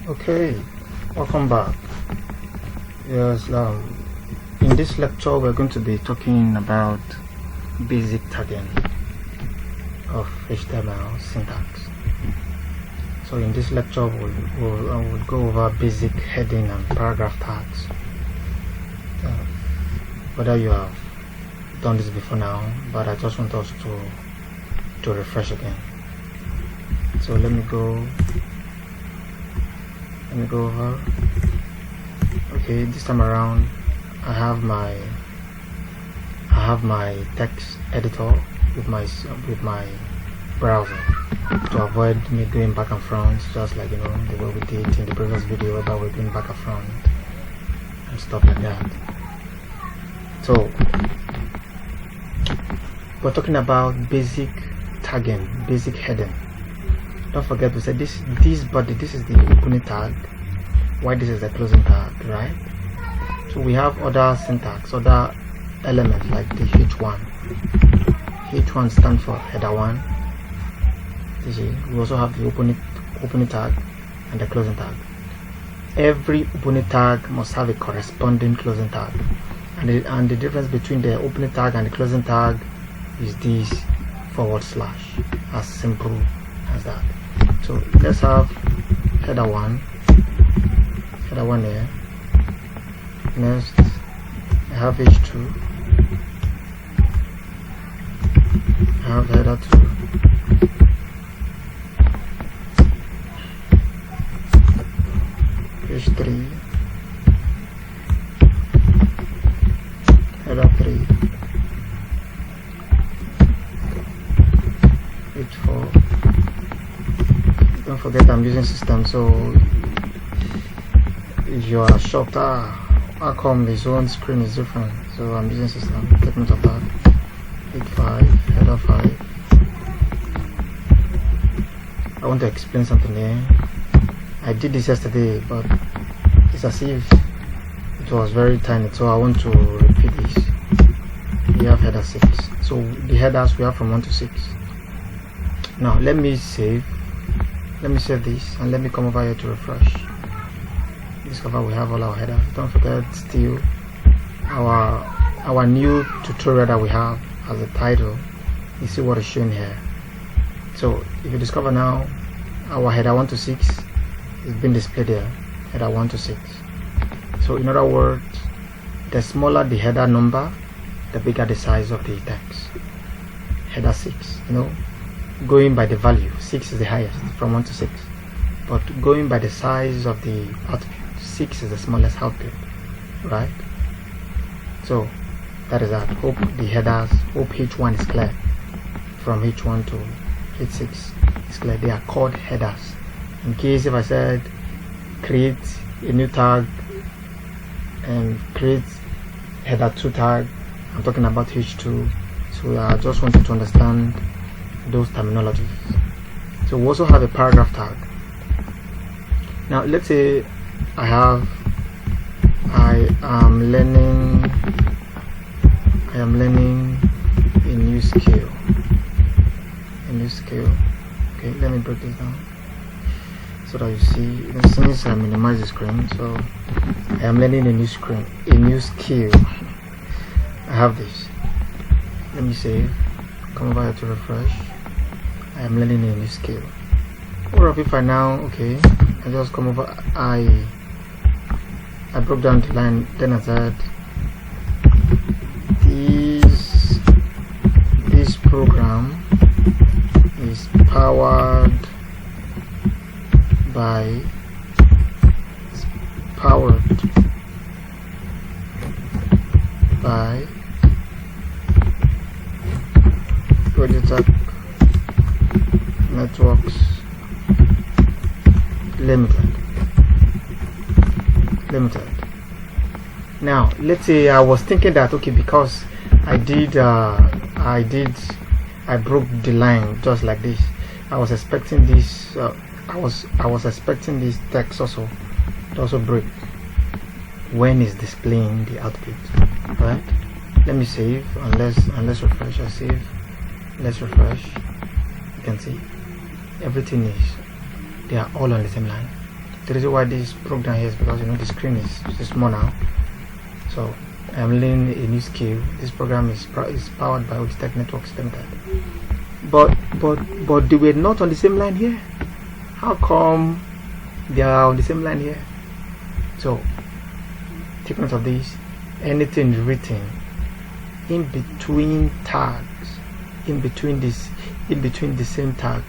Okay, welcome back. Yes, in this lecture we're going to be talking about basic tagging of HTML syntax. So in this lecture we'll go over basic heading and paragraph tags. Whether you have done this before now, but I just want us to refresh again. So let me go over. Okay, this time around I have my text editor with my browser to avoid me going back and front, just like the way we did in the previous video about we're going back and front and stuff like that. So we're talking about basic tagging, basic heading. Don't forget to say this body, this is the opening tag, while this is the closing tag, right? So we have other syntax, other elements like the H1. H1 stands for header 1. We also have the opening tag and the closing tag. Every opening tag must have a corresponding closing tag, and the difference between the opening tag and the closing tag is this / as simple as that. So let's have header 1 here. Next I have H2, I have header 2, H3, header 3, H4. Don't forget I'm using system, so if you are shocked, how come this one screen is different? So I'm using system. Take note of that. H5, header 5. I want to explain something here. I did this yesterday, but it's as if it was very tiny, so I want to repeat this. We have header 6. So the headers we have from 1 to 6. Now let me save this and let me come over here to refresh. Discover we have all our headers. Don't forget still our new tutorial that we have as a title. You see what is shown here. So if you discover now, our header 1 to 6 is being displayed here. Header 1 to 6. So in other words, the smaller the header number, the bigger the size of the text. Header 6, going by the value, 6 is the highest from 1 to 6, but going by the size of the output, 6 is the smallest output, right? So that is that. Hope the headers, hope H1 is clear. From H1 to H6 is clear. They are called headers. In case if I said create a new tag and create header 2 tag, I'm talking about H2. So I just want you to understand those terminologies. So we also have a paragraph tag. Now let's say I am learning a new skill. Okay, let me break this down so that you see. Since I minimize the screen, so I am learning a new skill. I have this. Let me save. Come over here to refresh. I am learning a new skill. Or if I now, okay, I just come over, I broke down the line, then I said this program is powered by Logitech Networks Limited. Now let's say I was thinking that, okay, because I broke the line just like this, I was expecting this I was expecting this text also to also break when it's displaying the output, right? Let me save and let's refresh. I save, let's refresh. You can see everything is, they are all on the same line. The reason why this program here is because the screen is small now. So I'm learning a new skill. This program is powered by Logitech Networks Limited. But they were not on the same line here. How come they are on the same line here? So take note of this. Anything written in between tags, in between the same tag,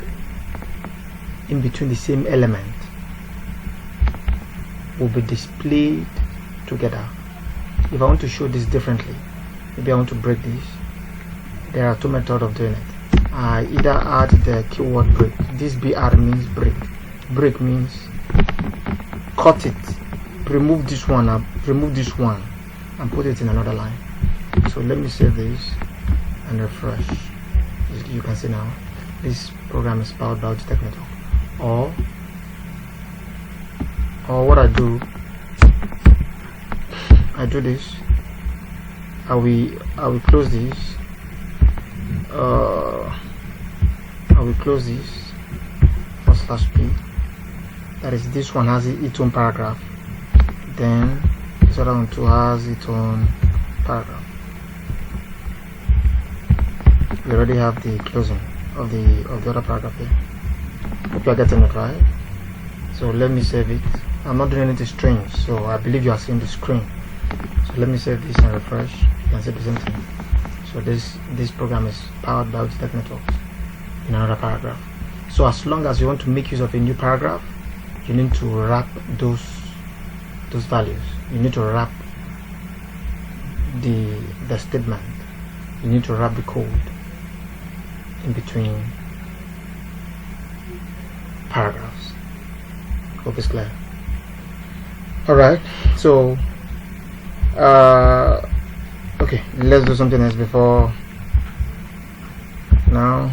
in between the same element, will be displayed together. If I want to show this differently, maybe I want to break this. There are two methods of doing it. I either add the keyword break. This BR means break. Break means cut it, remove this one and put it in another line. So let me save this and refresh. You can see now this program is powered by Logitech Network. Or what I do this. I will close this. I will close this /p. That is, this one has its own paragraph. Then this other one too has its own paragraph. We already have the closing of the other paragraph here. Hope you are getting it right. So let me save it. I'm not doing anything strange, so I believe you are seeing the screen. So let me save this and refresh. You can see the same thing. So this program is powered by Logitech Networks in another paragraph. So as long as you want to make use of a new paragraph, you need to wrap those values. You need to wrap the statement. You need to wrap the code in between paragraphs. Hope it's clear. Alright, so okay, let's do something else before now.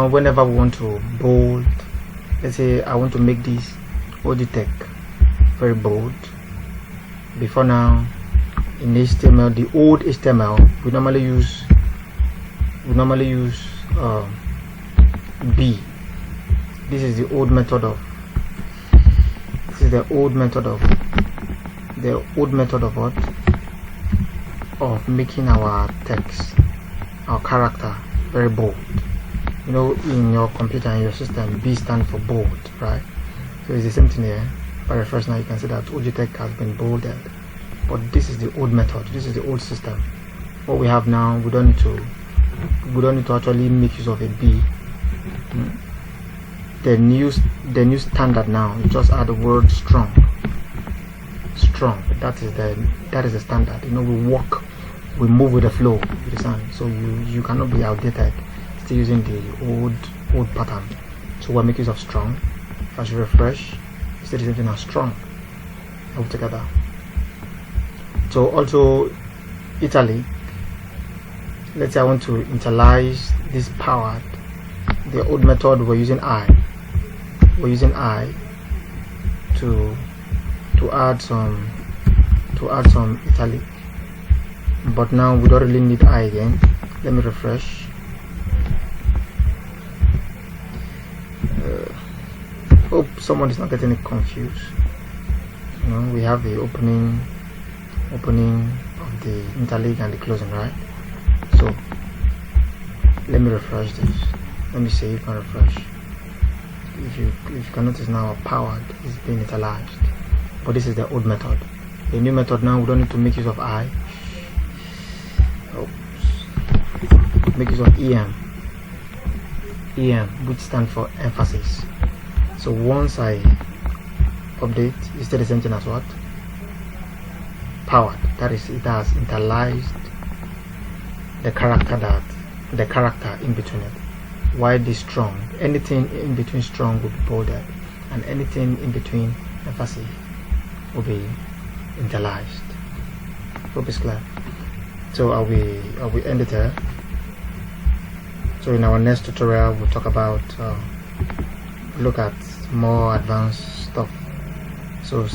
Whenever we want to bold, let's say I want to make this Logitech very bold. Before now, in HTML, the old HTML, we normally use B. This is the old method of what? Of making our text, our character very bold. In your computer and your system, B stands for bold, right? So it's the same thing here. By refresh now, you can see that Logitech has been bolded. But this is the old method. This is the old system. What we have now, we don't need to actually make use of a B. The new standard now, you just add the word strong. That is the standard. We move with the flow. You understand? So you cannot be outdated, still using the old pattern. So we'll make use of strong. If I should refresh, it's the same thing as strong. All together. So also italic. Let's say I want to initialize this powered. The old method we're using I. We're using I to add some italic. But now we don't really need I again. Let me refresh. Hope someone is not getting it confused. We have the opening of the italic and the closing, right? So let me refresh this. Let me see if I can refresh. If you can notice now, powered is being italicized. But this is the old method. The new method now, we don't need to make use of I. Make use of EM, which stands for emphasis. So once I update, it's still the same thing as what? Powered. That is, it has italicized the character in between it. Why this strong? Anything in between strong will be bolded, and anything in between emphasis will be italicized. Hope it's clear. So I will end it here. So in our next tutorial, we'll talk about look at more advanced stuff. So